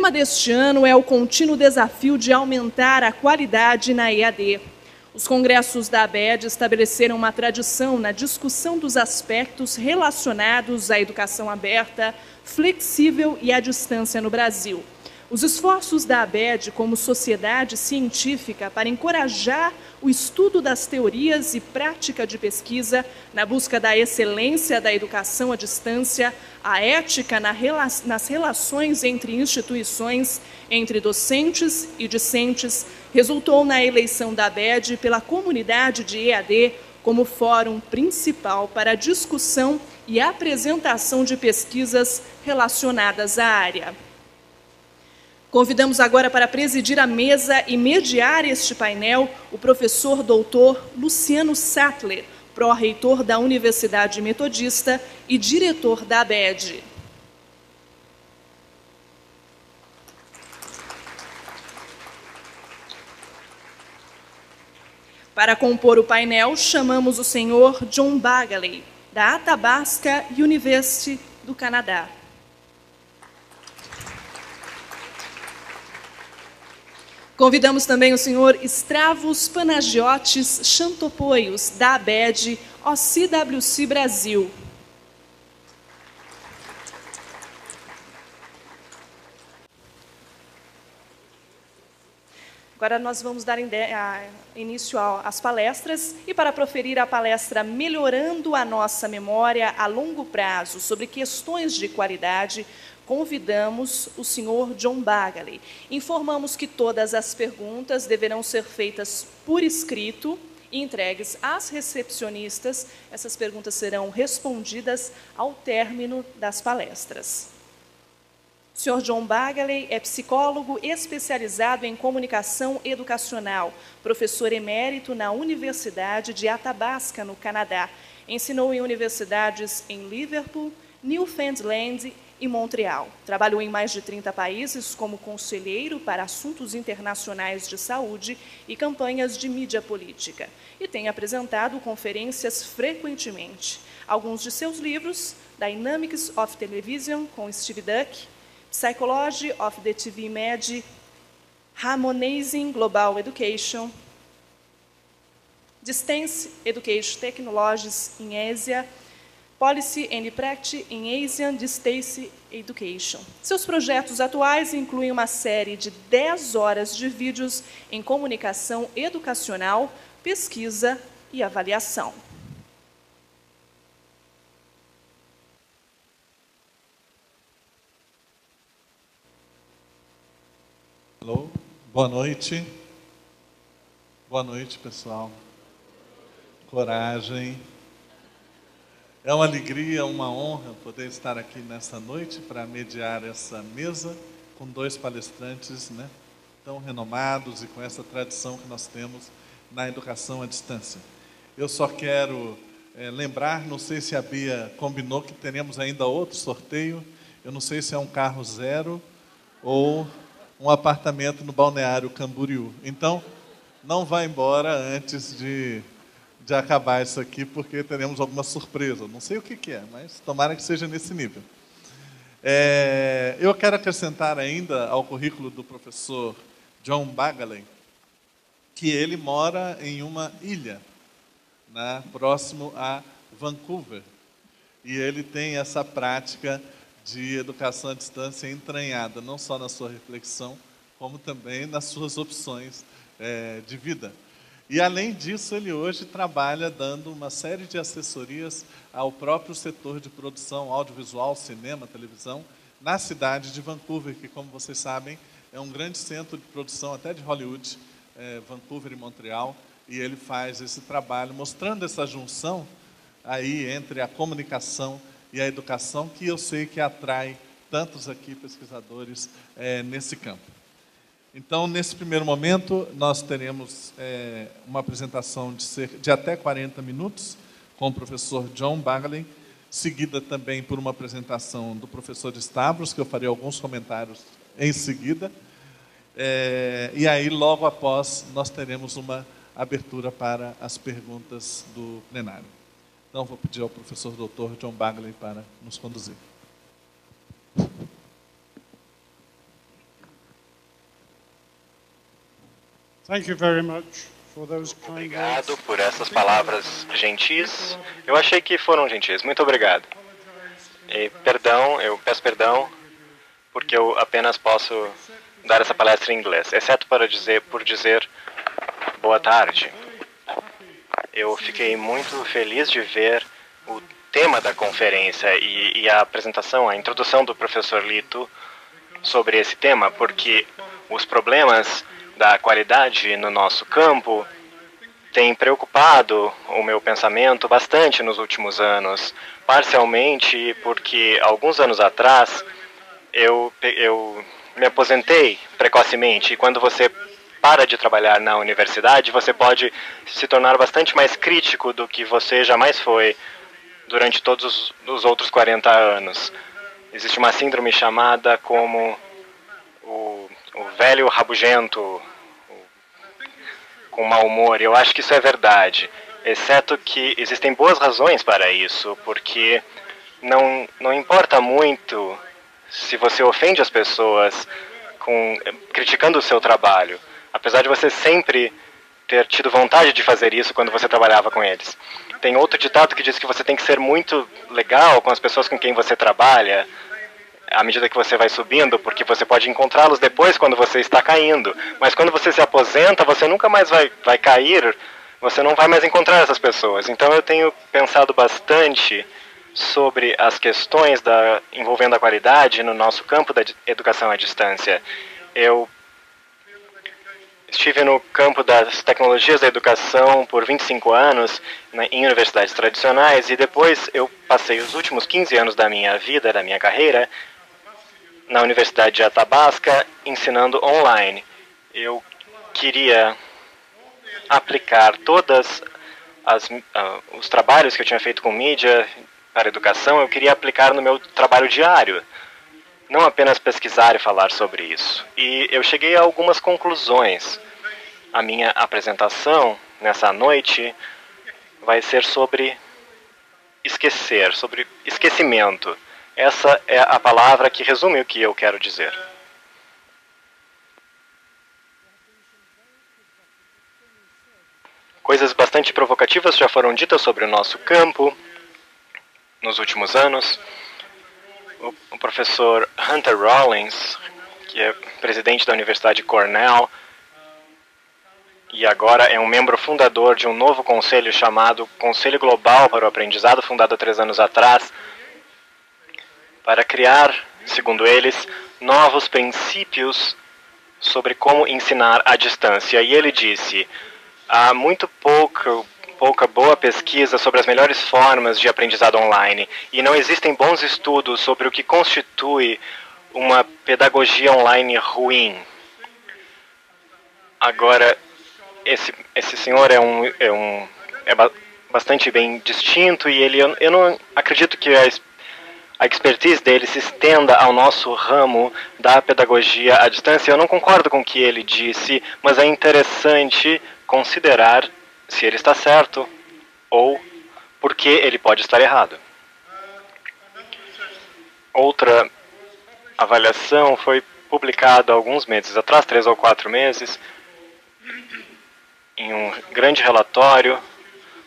tema deste ano é o contínuo desafio de aumentar a qualidade na EAD. Os congressos da ABED estabeleceram uma tradição na discussão dos aspectos relacionados à educação aberta, flexível e à distância no Brasil. Os esforços da ABED como sociedade científica para encorajar o estudo das teorias e prática de pesquisa na busca da excelência da educação à distância, a ética nas relações entre instituições, entre docentes e discentes, resultou na eleição da ABED pela comunidade de EAD como fórum principal para a discussão e apresentação de pesquisas relacionadas à área. Convidamos agora para presidir a mesa e mediar este painel o professor doutor Luciano Sattler, pró-reitor da Universidade Metodista e diretor da ABED. Para compor o painel, chamamos o senhor John Bagaley, da Athabasca University do Canadá. Convidamos também o senhor Stravos Panagiotis Chantopoios, da ABED, OCWC Brasil. Agora nós vamos dar início às palestras, e para proferir a palestra Melhorando a Nossa Memória a Longo Prazo sobre questões de qualidade, convidamos o senhor John Bagaley. Informamos que todas as perguntas deverão ser feitas por escrito e entregues às recepcionistas. Essas perguntas serão respondidas ao término das palestras. O senhor John Bagaley é psicólogo especializado em comunicação educacional, professor emérito na Universidade de Athabasca, no Canadá. Ensinou em universidades em Liverpool, Newfoundland e Montreal. Trabalhou em mais de 30 países como conselheiro para assuntos internacionais de saúde e campanhas de mídia política. E tem apresentado conferências frequentemente. Alguns de seus livros: Dynamics of Television, com Steve Duck, Psychology of the TV Med, Harmonizing Global Education, Distance Education Technologies in Asia, Policy and Practice in Asian Distance Education. Seus projetos atuais incluem uma série de 10 horas de vídeos em comunicação educacional, pesquisa e avaliação. Alô, boa noite. Boa noite, pessoal. Coragem. É uma alegria, uma honra poder estar aqui nesta noite para mediar essa mesa com dois palestrantes, tão renomados e com essa tradição que nós temos na educação à distância. Eu só quero lembrar, não sei se a Bia combinou que teremos ainda outro sorteio. Eu não sei se é um carro zero ou um apartamento no Balneário Camboriú. Então, não vá embora antes de acabar isso aqui, porque teremos alguma surpresa. Não sei o que é, mas tomara que seja nesse nível. Eu quero acrescentar ainda ao currículo do professor John Bagaley que ele mora em uma ilha, próximo a Vancouver. E ele tem essa prática de educação à distância entranhada, não só na sua reflexão, como também nas suas opções de vida. E, além disso, ele hoje trabalha dando uma série de assessorias ao próprio setor de produção audiovisual, cinema, televisão, na cidade de Vancouver, que, como vocês sabem, é um grande centro de produção até de Hollywood, Vancouver e Montreal, e ele faz esse trabalho mostrando essa junção aí entre a comunicação e a educação, que eu sei que atrai tantos aqui pesquisadores nesse campo. Então, nesse primeiro momento, nós teremos uma apresentação de até 40 minutos com o professor John Bagaley, seguida também por uma apresentação do professor Stavros, que eu farei alguns comentários em seguida. E aí, logo após, nós teremos uma abertura para as perguntas do plenário. Então, vou pedir ao professor Dr. John Bagaley para nos conduzir. Thank you very much for those kind Obrigado words. por essas palavras gentis. Eu achei que foram gentis. Muito obrigado. E perdão, eu peço perdão porque eu apenas posso dar essa palestra em inglês, exceto por dizer boa tarde. Eu fiquei muito feliz de ver o tema da conferência e a apresentação, a introdução do professor Lito sobre esse tema, porque os problemas da qualidade no nosso campo têm preocupado o meu pensamento bastante nos últimos anos, parcialmente porque alguns anos atrás eu me aposentei precocemente, e quando você para de trabalhar na universidade, você pode se tornar bastante mais crítico do que você jamais foi durante todos os outros 40 anos. Existe uma síndrome chamada como o velho rabugento, com mau humor. Eu acho que isso é verdade, exceto que existem boas razões para isso, porque não importa muito se você ofende as pessoas criticando o seu trabalho, apesar de você sempre ter tido vontade de fazer isso quando você trabalhava com eles. Tem outro ditado que diz que você tem que ser muito legal com as pessoas com quem você trabalha, à medida que você vai subindo, porque você pode encontrá-los depois quando você está caindo. Mas quando você se aposenta, você nunca mais vai cair, você não vai mais encontrar essas pessoas. Então eu tenho pensado bastante sobre as questões envolvendo a qualidade no nosso campo da educação à distância. Eu estive no campo das tecnologias da educação por 25 anos em universidades tradicionais, e depois eu passei os últimos 15 anos da minha vida, da minha carreira, na Universidade de Athabasca, ensinando online. Eu queria aplicar todos os trabalhos que eu tinha feito com mídia para educação, eu queria aplicar no meu trabalho diário. Não apenas pesquisar e falar sobre isso. E eu cheguei a algumas conclusões. A minha apresentação nessa noite vai ser sobre esquecer, sobre esquecimento. Essa é a palavra que resume o que eu quero dizer. Coisas bastante provocativas já foram ditas sobre o nosso campo nos últimos anos. O professor Hunter Rawlings, que é presidente da Universidade Cornell, e agora é um membro fundador de um novo conselho chamado Conselho Global para o Aprendizado, fundado há 3 anos atrás, para criar, segundo eles, novos princípios sobre como ensinar à distância. E ele disse, há muito pouca boa pesquisa sobre as melhores formas de aprendizado online, e não existem bons estudos sobre o que constitui uma pedagogia online ruim. Agora, esse senhor é bastante bem distinto, e eu não acredito que a expertise dele se estenda ao nosso ramo da pedagogia à distância. Eu não concordo com o que ele disse, mas é interessante considerar se ele está certo ou porque ele pode estar errado. Outra avaliação foi publicada há alguns meses atrás, 3 ou 4 meses, em um grande relatório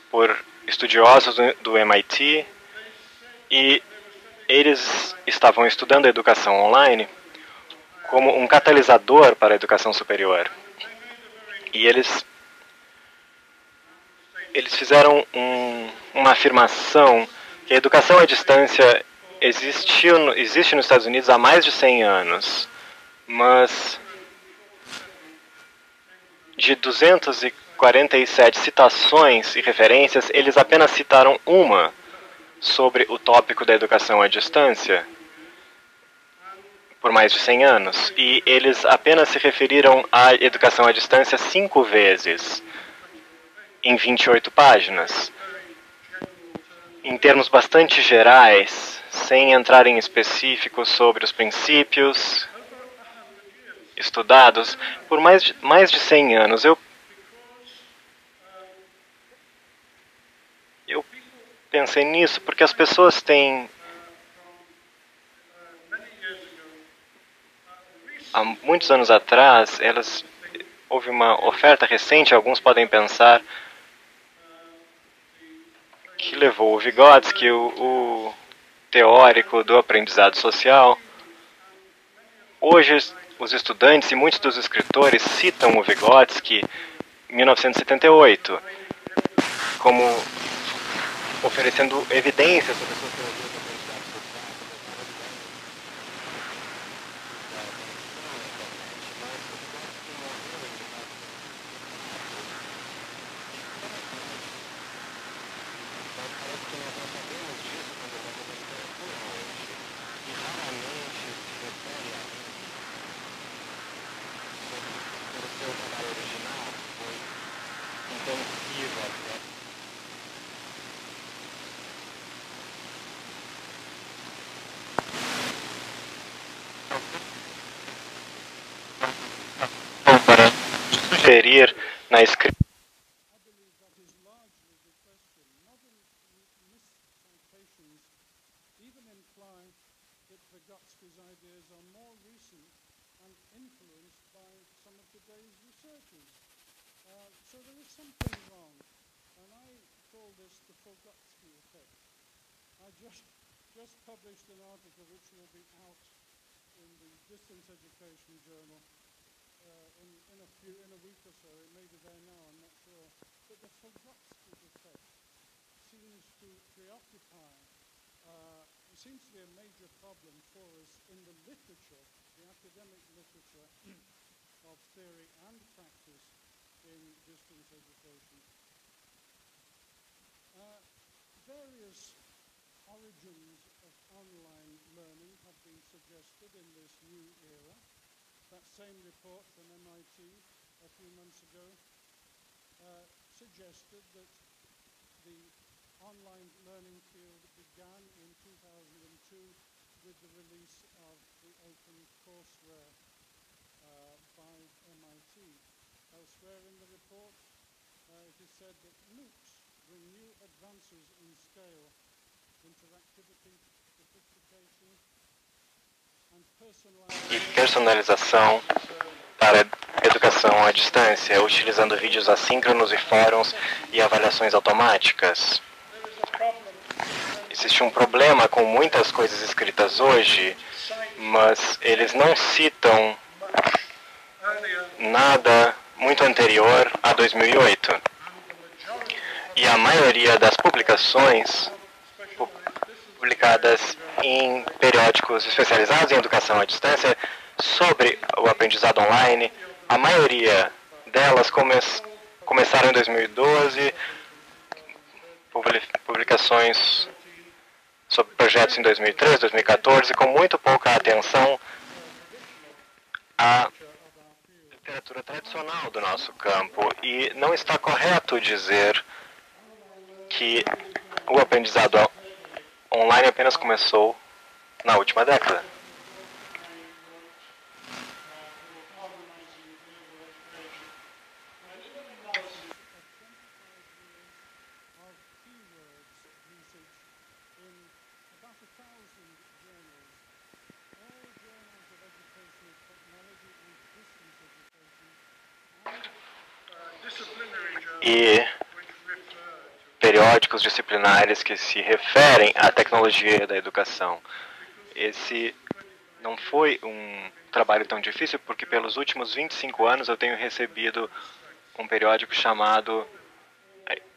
por estudiosos do MIT, e eles estavam estudando a educação online como um catalisador para a educação superior. E eles fizeram uma afirmação que a educação à distância existe nos Estados Unidos há mais de 100 anos, mas de 247 citações e referências, eles apenas citaram uma sobre o tópico da educação à distância por mais de 100 anos. E eles apenas se referiram à educação à distância 5 vezes, em 28 páginas. Em termos bastante gerais, sem entrar em específicos sobre os princípios estudados, por mais de 100 anos, eu pensei nisso porque as pessoas têm, há muitos anos atrás, elas houve uma oferta recente, alguns podem pensar, que levou o Vygotsky, o teórico do aprendizado social. Hoje, os estudantes e muitos dos escritores citam o Vygotsky em 1978 como oferecendo evidências sobre a sociologia do aprendizado social. Para sugerir na escrita. I believe that is largely the question. Modern miscitations even imply that Vygotsky's ideas are more recent and influenced by some of today's researchers. So there is something wrong, and I call this the Vygotsky effect. I just published an article which will be out in the Distance Education Journal in a week or so. It may be there now, I'm not sure. But the Vygotsky effect seems to preoccupy, seems to be a major problem for us in the literature, the academic literature of theory and practice in distance education. Various origins of online learning have been suggested in this new era. That same report from MIT a few months ago suggested that the online learning field began in 2002 with the release of the OpenCourseware by MIT. Elsewhere in the report, it is said that MOOCs bring new advances in scale, interactivity, sophistication, e personalização para educação à distância, utilizando vídeos assíncronos e fóruns e avaliações automáticas. Existe um problema com muitas coisas escritas hoje, mas eles não citam nada muito anterior a 2008. E a maioria das publicações publicadas em periódicos especializados em educação à distância sobre o aprendizado online, a maioria delas começaram em 2012, publicações sobre projetos em 2013, 2014, com muito pouca atenção à literatura tradicional do nosso campo. E não está correto dizer que o aprendizado online apenas começou na última década. E periódicos disciplinares que se referem à tecnologia da educação. Esse não foi um trabalho tão difícil, porque pelos últimos 25 anos eu tenho recebido um periódico chamado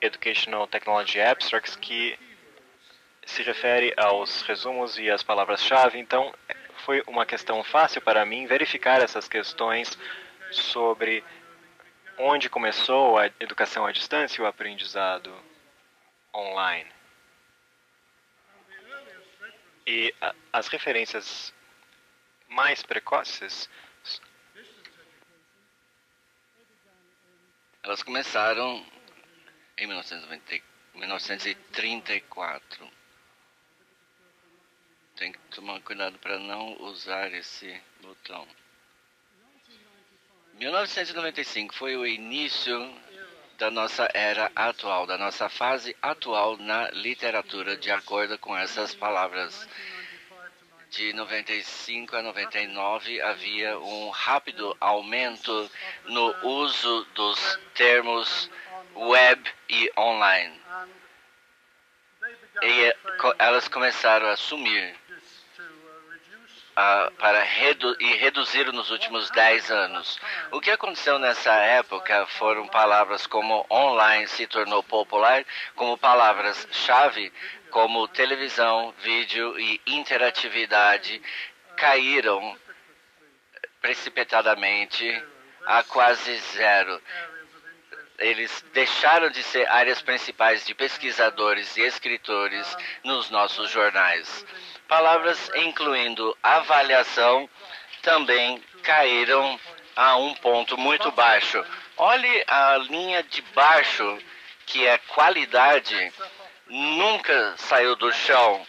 Educational Technology Abstracts, que se refere aos resumos e às palavras-chave. Então, foi uma questão fácil para mim verificar essas questões sobre onde começou a educação à distância e o aprendizado online. E as referências mais precoces, elas começaram em 1934. Tem que tomar cuidado para não usar esse botão. 1995 foi o início da nossa era atual, da nossa fase atual na literatura, de acordo com essas palavras. De 95 a 99 havia um rápido aumento no uso dos termos web e online. E elas começaram a sumir para reduzir nos últimos 10 anos. O que aconteceu nessa época foram palavras como online se tornou popular, como palavras-chave como televisão, vídeo e interatividade caíram precipitadamente a quase zero. Eles deixaram de ser áreas principais de pesquisadores e escritores nos nossos jornais. Palavras incluindo avaliação também caíram a um ponto muito baixo. Olhe a linha de baixo, que é qualidade, nunca saiu do chão,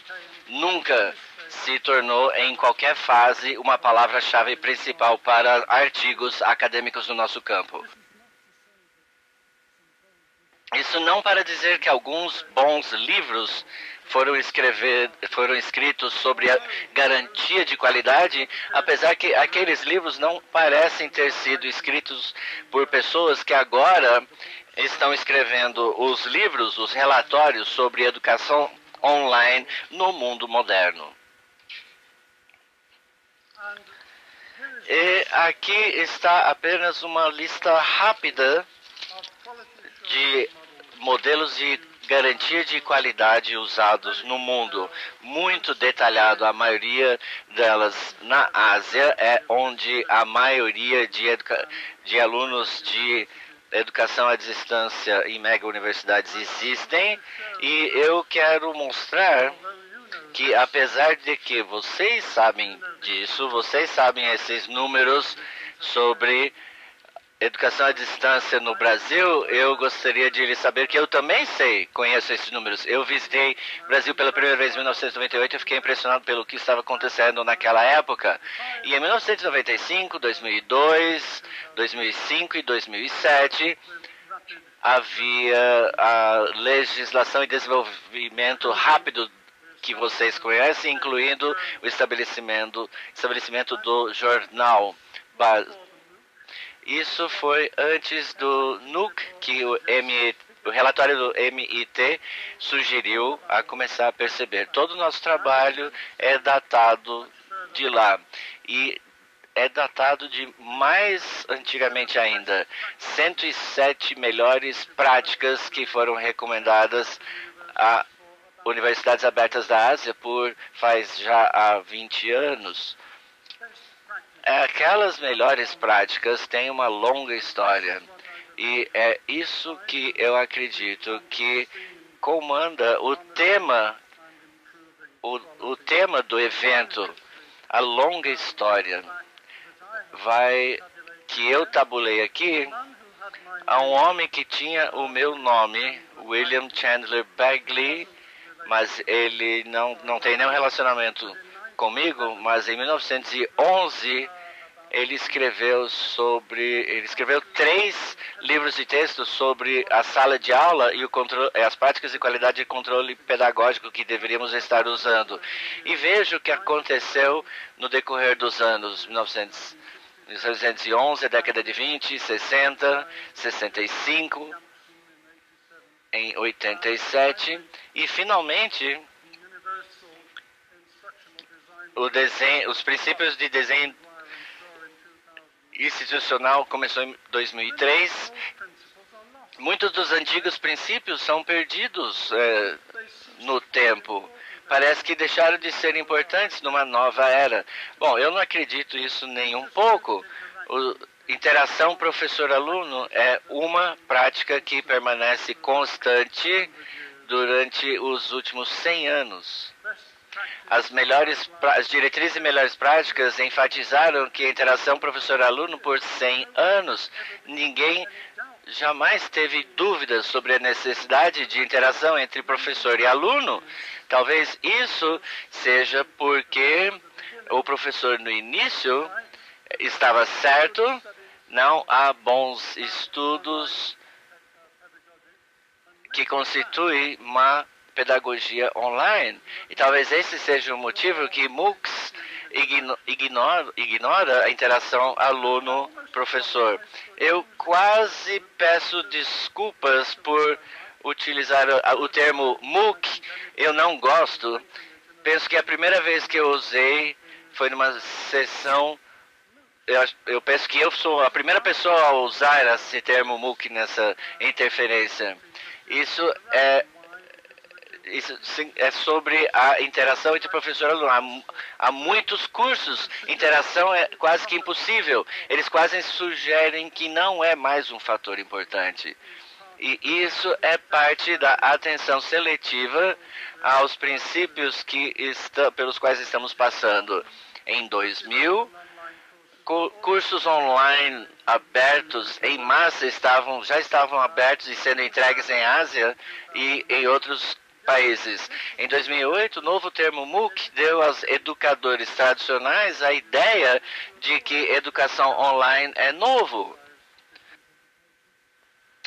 nunca se tornou em qualquer fase uma palavra-chave principal para artigos acadêmicos no nosso campo. Isso não para dizer que alguns bons livros foram escritos sobre a garantia de qualidade, apesar que aqueles livros não parecem ter sido escritos por pessoas que agora estão escrevendo os livros, os relatórios sobre educação online no mundo moderno. E aqui está apenas uma lista rápida de modelos de garantia de qualidade usados no mundo, muito detalhado. A maioria delas na Ásia é onde a maioria de alunos de educação à distância em mega universidades existem, e eu quero mostrar que apesar de que vocês sabem disso, vocês sabem esses números sobre educação à distância no Brasil, eu gostaria de lhes saber que eu também conheço esses números. Eu visitei o Brasil pela primeira vez em 1998 e fiquei impressionado pelo que estava acontecendo naquela época. E em 1995, 2002, 2005 e 2007, havia a legislação e desenvolvimento rápido que vocês conhecem, incluindo o estabelecimento do jornal. Isso foi antes do NUC, que o relatório do MIT sugeriu a começar a perceber. Todo o nosso trabalho é datado de lá. E é datado de mais antigamente ainda. 107 melhores práticas que foram recomendadas a universidades abertas da Ásia faz já há 20 anos. Aquelas melhores práticas têm uma longa história, e é isso que eu acredito que comanda o tema do evento, a longa história. Que eu tabulei aqui, a um homem que tinha o meu nome, William Chandler Bagley, mas ele não tem nenhum relacionamento comigo, mas em 1911 ele escreveu 3 livros de texto sobre a sala de aula e as práticas de qualidade de controle pedagógico que deveríamos estar usando. E veja o que aconteceu no decorrer dos anos 1911, a década de 20, 60, 65, em 87, e finalmente os princípios de desenho institucional começou em 2003. Muitos dos antigos princípios são perdidos no tempo. Parece que deixaram de ser importantes numa nova era. Bom, eu não acredito isso nem um pouco. Interação professor-aluno é uma prática que permanece constante durante os últimos 100 anos. As diretrizes e melhores práticas enfatizaram que a interação professor-aluno por 100 anos, ninguém jamais teve dúvidas sobre a necessidade de interação entre professor e aluno. Talvez isso seja porque o professor no início estava certo, não há bons estudos que constituem uma pedagogia online. E talvez esse seja o motivo que MOOCs ignora a interação aluno-professor. Eu quase peço desculpas por utilizar o termo MOOC. Eu não gosto. Penso que a primeira vez que eu usei foi numa sessão. Eu penso que eu sou a primeira pessoa a usar esse termo MOOC nessa interferência. Isso é sobre a interação entre professor e aluno. Há muitos cursos, interação é quase que impossível. Eles quase sugerem que não é mais um fator importante. E isso é parte da atenção seletiva aos princípios pelos quais estamos passando. Em 2000, cursos online abertos em massa já estavam abertos e sendo entregues em Ásia e em outros países. Em 2008, o novo termo MOOC deu aos educadores tradicionais a ideia de que educação online é novo.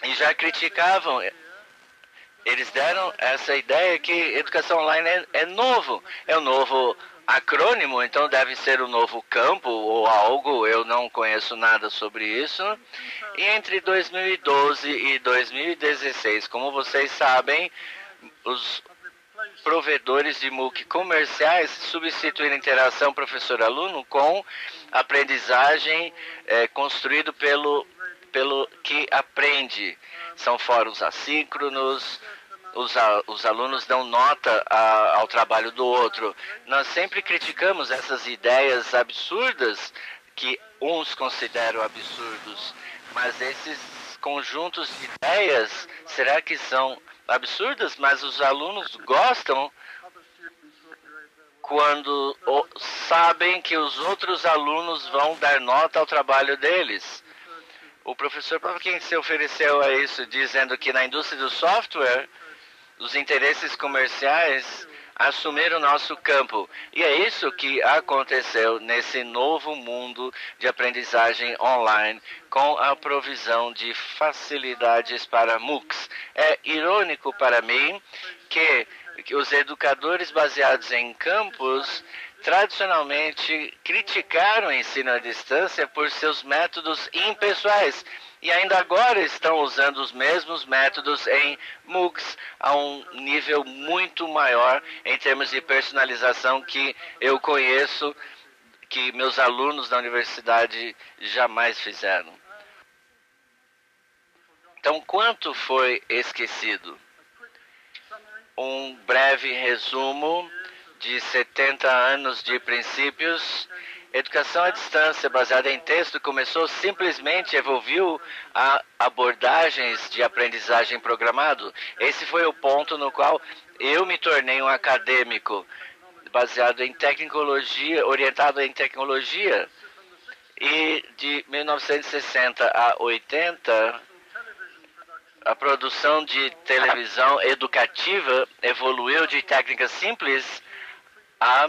E já criticavam. Eles deram essa ideia que educação online é novo. É um novo acrônimo, então deve ser um novo campo ou algo. Eu não conheço nada sobre isso. E entre 2012 e 2016, como vocês sabem, os provedores de MOOC comerciais substituíram a interação professor-aluno com aprendizagem construído pelo que aprende. São fóruns assíncronos, os alunos dão nota ao trabalho do outro. Nós sempre criticamos essas ideias absurdas que uns consideram absurdos, mas esses conjuntos de ideias, será que são absurdas? Mas os alunos gostam quando sabem que os outros alunos vão dar nota ao trabalho deles. O professor Pavkin se ofereceu a isso, dizendo que na indústria do software, os interesses comerciais assumiram o nosso campo. E é isso que aconteceu nesse novo mundo de aprendizagem online, com a provisão de facilidades para MOOCs. É irônico para mim que os educadores baseados em campus tradicionalmente criticaram o ensino à distância por seus métodos impessoais e ainda agora estão usando os mesmos métodos em MOOCs a um nível muito maior em termos de personalização que eu conheço, que meus alunos da universidade jamais fizeram. Então, quanto foi esquecido? Um breve resumo de 70 anos de princípios. Educação à distância baseada em texto simplesmente evoluiu a abordagens de aprendizagem programado. Esse foi o ponto no qual eu me tornei um acadêmico baseado em tecnologia, orientado em tecnologia. E de 1960 a 80, a produção de televisão educativa evoluiu de técnicas simples a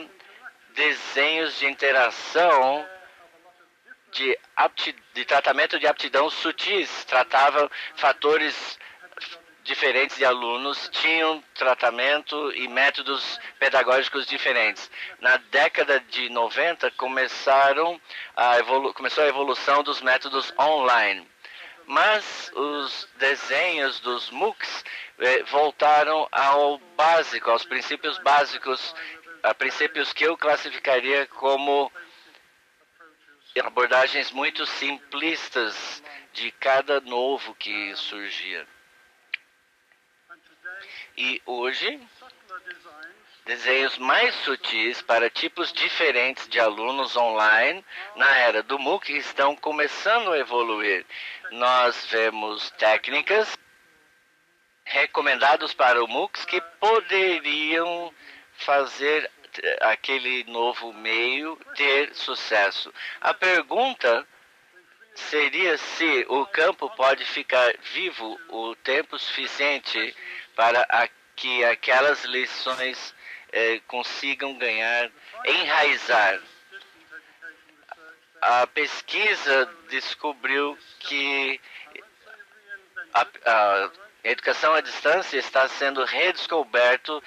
desenhos de interação de tratamento de aptidão sutis. Tratavam fatores diferentes de alunos, tinham tratamento e métodos pedagógicos diferentes. Na década de 90, começou a evolução dos métodos online. Mas os desenhos dos MOOCs voltaram ao básico, aos princípios básicos, a princípios que eu classificaria como abordagens muito simplistas de cada novo que surgia. E hoje, desenhos mais sutis para tipos diferentes de alunos online na era do MOOC estão começando a evoluir. Nós vemos técnicas recomendadas para o MOOCs que poderiam fazer aquele novo meio ter sucesso. A pergunta seria se o campo pode ficar vivo o tempo suficiente para que aquelas lições consigam enraizar. A pesquisa descobriu que A educação à distância está sendo redescoberto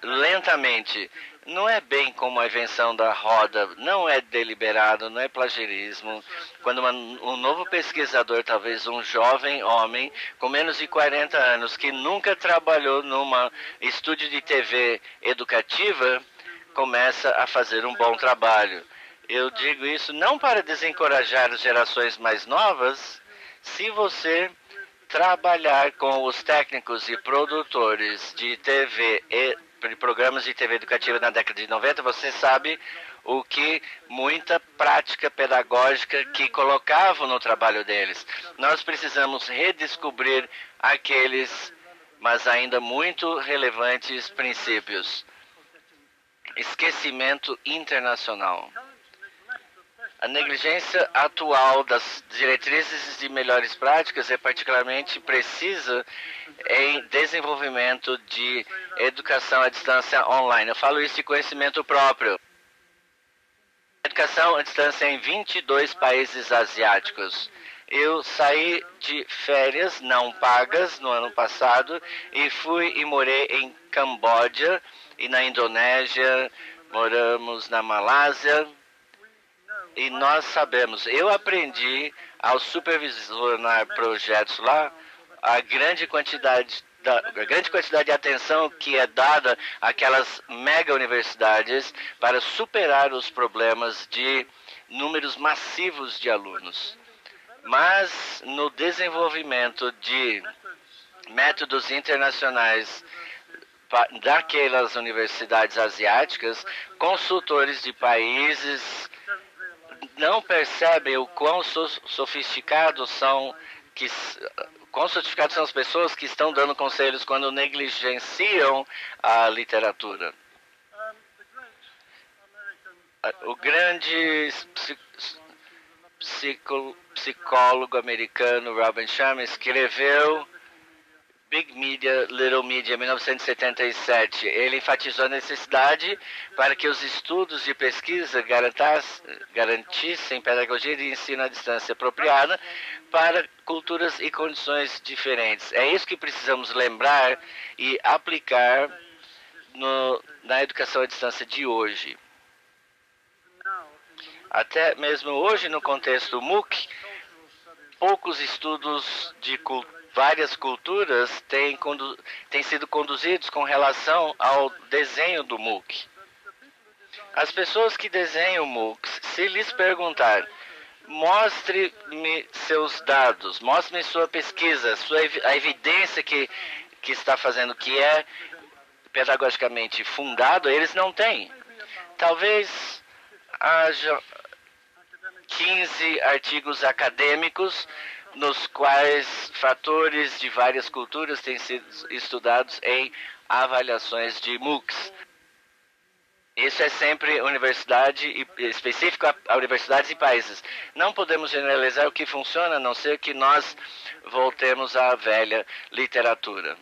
lentamente. Não é bem como a invenção da roda, não é deliberado, não é plagiarismo. Quando um novo pesquisador, talvez um jovem homem com menos de 40 anos, que nunca trabalhou numa estúdio de TV educativa, começa a fazer um bom trabalho. Eu digo isso não para desencorajar as gerações mais novas. Se você trabalhar com os técnicos e produtores de TV e programas de TV educativa na década de 90, você sabe o que muita prática pedagógica que colocavam no trabalho deles. Nós precisamos redescobrir aqueles, mas ainda muito relevantes princípios. Esquecimento internacional. A negligência atual das diretrizes de melhores práticas é particularmente precisa em desenvolvimento de educação à distância online. Eu falo isso de conhecimento próprio. Educação à distância em 22 países asiáticos. Eu saí de férias não pagas no ano passado e fui e morei em Camboja e na Indonésia, moramos na Malásia. E nós sabemos, eu aprendi ao supervisionar projetos lá, a grande quantidade de atenção que é dada àquelas mega universidades para superar os problemas de números massivos de alunos. Mas no desenvolvimento de métodos internacionais daquelas universidades asiáticas, consultores de países não percebem o quão sofisticados são as pessoas que estão dando conselhos quando negligenciam a literatura. O grande psicólogo americano Robin Sharma escreveu Big Media, Little Media, 1977. Ele enfatizou a necessidade para que os estudos de pesquisa garantissem pedagogia de ensino à distância apropriada para culturas e condições diferentes. É isso que precisamos lembrar e aplicar na educação à distância de hoje. Até mesmo hoje, no contexto MOOC, poucos estudos de várias culturas têm sido conduzidos com relação ao desenho do MOOC. As pessoas que desenham MOOCs, se lhes perguntar, mostre-me seus dados, mostre-me sua pesquisa, a evidência que está fazendo que é pedagogicamente fundado, eles não têm. Talvez haja 15 artigos acadêmicos nos quais fatores de várias culturas têm sido estudados em avaliações de MOOCs. Isso é sempre universidade e específico a universidades e países. Não podemos generalizar o que funciona, a não ser que nós voltemos à velha literatura.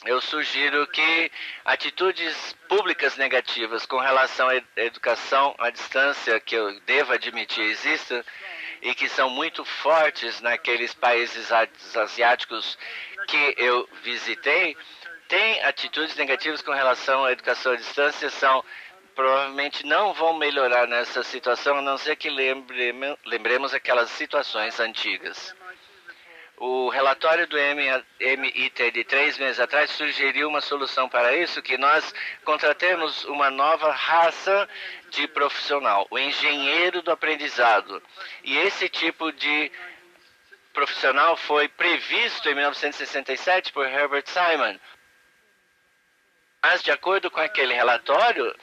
Eu sugiro que atitudes públicas negativas com relação à educação à distância, que eu devo admitir existam, e que são muito fortes naqueles países asiáticos que eu visitei, tem atitudes negativas com relação à educação à distância, provavelmente não vão melhorar nessa situação, a não ser que lembremos aquelas situações antigas. O relatório do MIT de 3 meses atrás sugeriu uma solução para isso, que nós contratemos uma nova raça de profissional, o engenheiro do aprendizado. E esse tipo de profissional foi previsto em 1967 por Herbert Simon. Mas, de acordo com aquele relatório,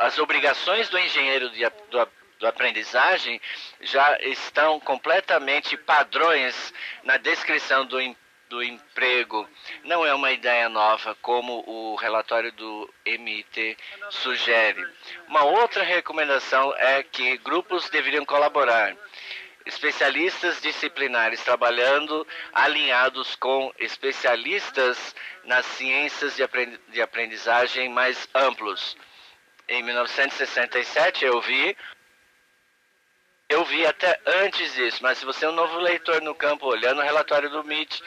as obrigações do engenheiro do aprendizagem já estão completamente padrões na descrição do emprego. Não é uma ideia nova, como o relatório do MIT sugere. Uma outra recomendação é que grupos deveriam colaborar. Especialistas disciplinares trabalhando alinhados com especialistas nas ciências de aprendizagem mais amplos. Em 1967 eu vi até antes disso, mas se você é um novo leitor no campo, olhando o relatório do MIT,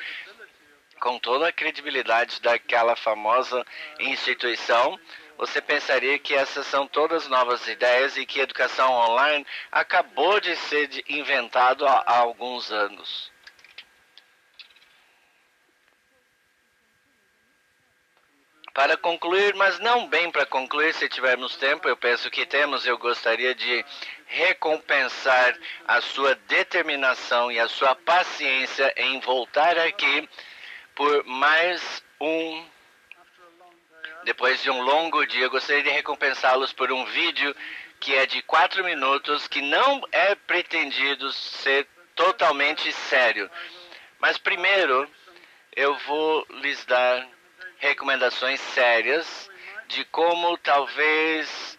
com toda a credibilidade daquela famosa instituição, você pensaria que essas são todas novas ideias e que a educação online acabou de ser inventado há alguns anos. Para concluir, mas não bem para concluir, se tivermos tempo, eu penso que temos, eu gostaria de recompensar a sua determinação e a sua paciência em voltar aqui por mais depois de um longo dia. Eu gostaria de recompensá-los por um vídeo que é de 4 minutos, que não é pretendido ser totalmente sério. Mas primeiro, eu vou lhes dar recomendações sérias de como talvez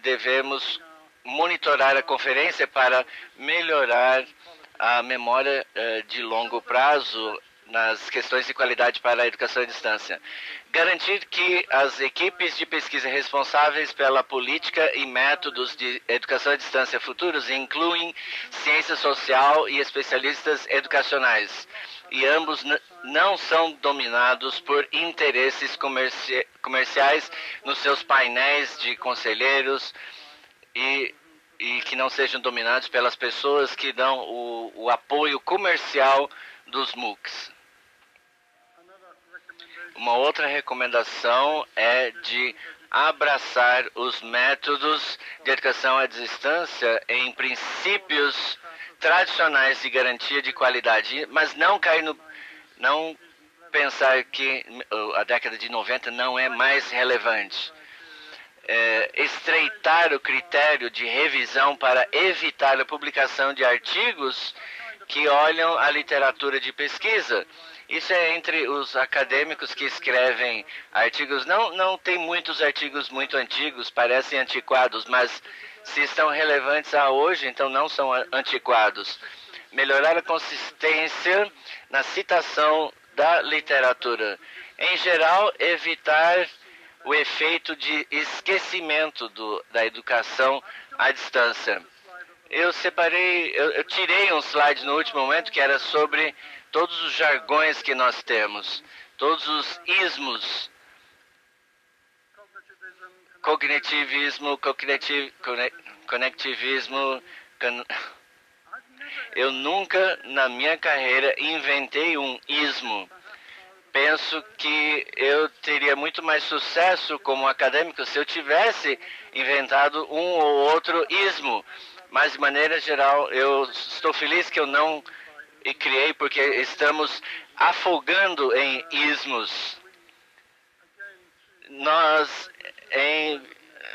devemos monitorar a conferência para melhorar a memória de longo prazo nas questões de qualidade para a educação à distância. Garantir que as equipes de pesquisa responsáveis pela política e métodos de educação à distância futuros incluem ciência social e especialistas educacionais, e ambos não são dominados por interesses comerciais nos seus painéis de conselheiros e que não sejam dominados pelas pessoas que dão o apoio comercial dos MOOCs. Uma outra recomendação é de abraçar os métodos de educação à distância em princípios tradicionais de garantia de qualidade, mas não pensar que a década de 90 não é mais relevante. Estreitar o critério de revisão para evitar a publicação de artigos que olham a literatura de pesquisa. Isso é entre os acadêmicos que escrevem artigos. Não tem muitos artigos muito antigos, parecem antiquados, mas se estão relevantes a hoje, então não são antiquados. Melhorar a consistência na citação da literatura. Em geral, evitar o efeito de esquecimento da educação à distância. Eu tirei um slide no último momento que era sobre todos os jargões que nós temos, todos os ismos, cognitivismo, conectivismo. Eu nunca na minha carreira inventei um ismo. Penso que eu teria muito mais sucesso como acadêmico se eu tivesse inventado um ou outro ismo. Mas, de maneira geral, eu estou feliz que eu não criei, porque estamos afogando em ismos. Nós, em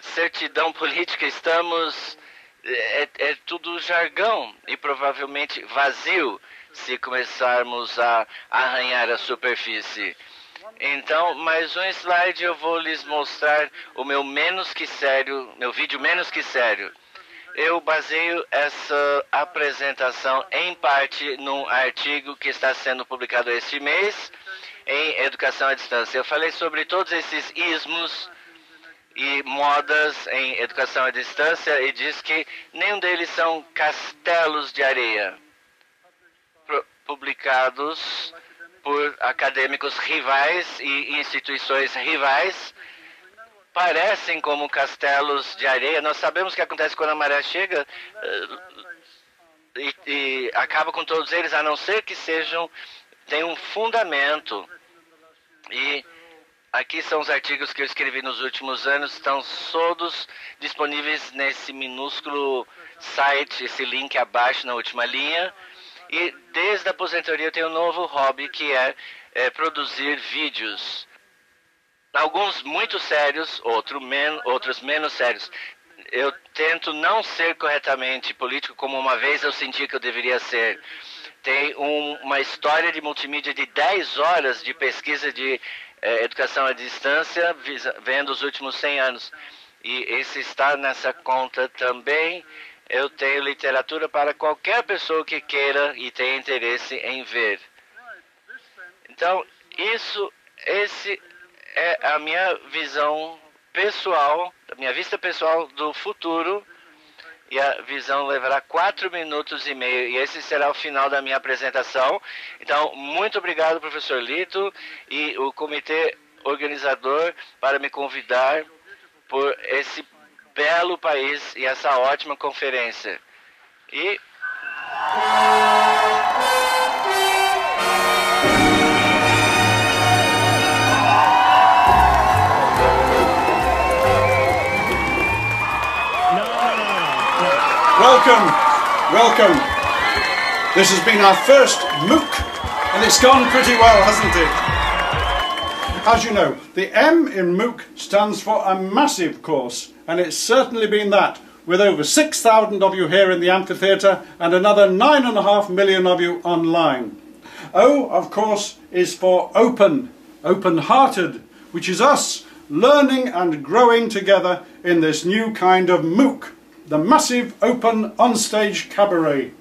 certidão política, estamos... É tudo jargão e provavelmente vazio se começarmos a arranhar a superfície. Então, mais um slide, eu vou lhes mostrar o meu vídeo menos que sério. Eu baseio essa apresentação em parte num artigo que está sendo publicado este mês em Educação à Distância. Eu falei sobre todos esses ismos e modas em educação à distância e diz que nenhum deles são castelos de areia publicados por acadêmicos rivais e instituições rivais. Parecem como castelos de areia. Nós sabemos o que acontece quando a maré chega e acaba com todos eles, a não ser que tenham um fundamento. E aqui são os artigos que eu escrevi nos últimos anos, estão todos disponíveis nesse minúsculo site, esse link abaixo na última linha. E desde a aposentadoria eu tenho um novo hobby que é produzir vídeos. Alguns muito sérios, outros menos sérios. Eu tento não ser corretamente político como uma vez eu senti que eu deveria ser. Tem uma história de multimídia de 10 horas de pesquisa de educação à distância, vendo os últimos 100 anos. E esse está nessa conta também. Eu tenho literatura para qualquer pessoa que queira e tenha interesse em ver. Então, esse é a minha visão pessoal, a minha vista pessoal do futuro. e a visão levará 4 minutos e meio, e esse será o final da minha apresentação. Então, muito obrigado, professor Lito, e o comitê organizador para me convidar por esse belo país e essa ótima conferência. E Welcome, welcome. This has been our first MOOC, and it's gone pretty well, hasn't it? As you know, the M in MOOC stands for a massive course, and it's certainly been that, with over 6,000 of you here in the amphitheatre and another 9.5 million of you online. O, of course, is for open, open-hearted, which is us learning and growing together in this new kind of MOOC, the massive open onstage cabaret.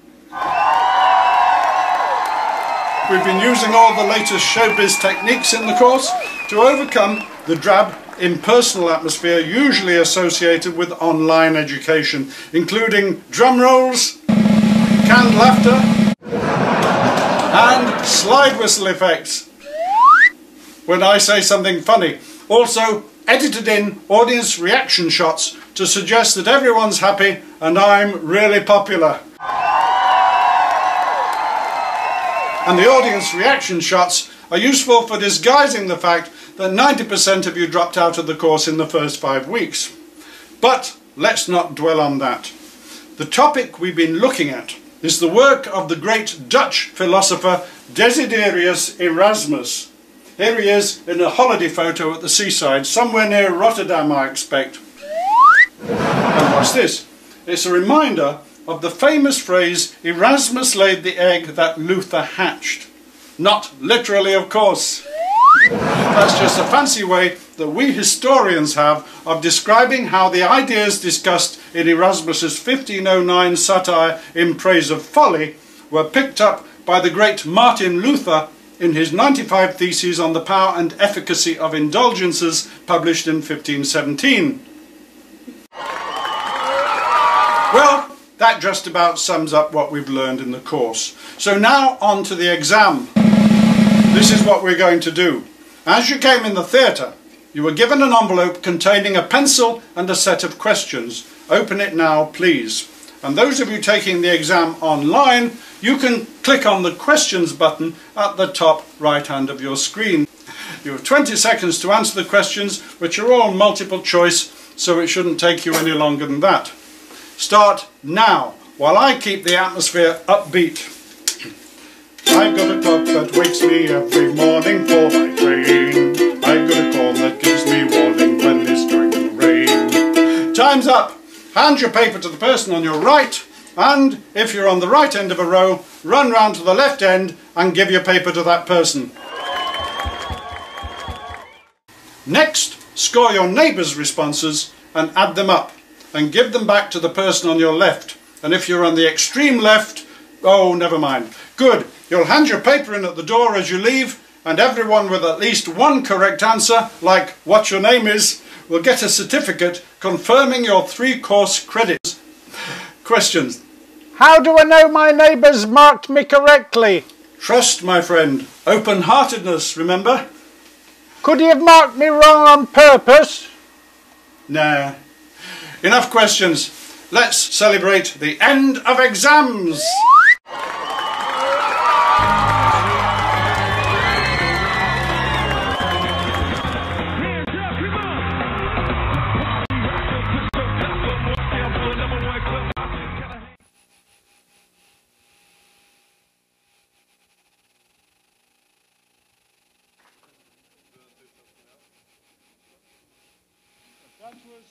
We've been using all the latest showbiz techniques in the course to overcome the drab, impersonal atmosphere usually associated with online education, including drum rolls, canned laughter, and slide whistle effects when I say something funny. Also, edited in audience reaction shots to suggest that everyone's happy and I'm really popular. And the audience reaction shots are useful for disguising the fact that 90% of you dropped out of the course in the first 5 weeks. But let's not dwell on that. The topic we've been looking at is the work of the great Dutch philosopher Desiderius Erasmus. Here he is in a holiday photo at the seaside, somewhere near Rotterdam, I expect. And what's this? It's a reminder of the famous phrase, Erasmus laid the egg that Luther hatched. Not literally, of course. That's just a fancy way that we historians have of describing how the ideas discussed in Erasmus's 1509 satire in praise of folly were picked up by the great Martin Luther in his 95 Theses on the Power and Efficacy of Indulgences, published in 1517. Well, that just about sums up what we've learned in the course. So now on to the exam. This is what we're going to do. As you came in the theatre, you were given an envelope containing a pencil and a set of questions. Open it now, please. And those of you taking the exam online, you can click on the questions button at the top right hand of your screen. You have 20 seconds to answer the questions, which are all multiple choice, so it shouldn't take you any longer than that. Start now, while I keep the atmosphere upbeat. I've got a clock that wakes me every morning for my train. I've got a call that gives me warning when it's going to rain. Time's up. Hand your paper to the person on your right, and if you're on the right end of a row, run round to the left end and give your paper to that person. Next, score your neighbours' responses and add them up, and give them back to the person on your left. And if you're on the extreme left, oh, never mind. Good. You'll hand your paper in at the door as you leave, and everyone with at least one correct answer, like what your name is, will get a certificate confirming your 3 course credits. Questions? How do I know my neighbours marked me correctly? Trust, my friend. Open-heartedness, remember? Could he have marked me wrong on purpose? Nah. Enough questions. Let's celebrate the end of exams. That was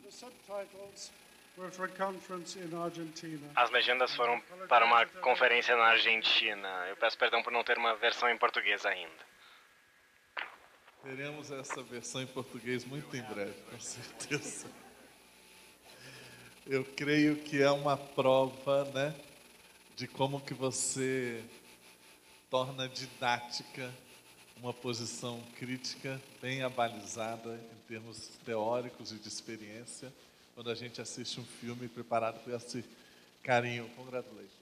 the subtitles were for a conference in Argentina. As legendas foram para uma conferência na Argentina. Eu peço perdão por não ter uma versão em português ainda. Teremos essa versão em português muito em breve, com certeza. Eu creio que é uma prova, né, de como que você torna didática uma posição crítica bem abalizada em termos teóricos e de experiência. quando a gente assiste um filme preparado com esse carinho. Congratulations.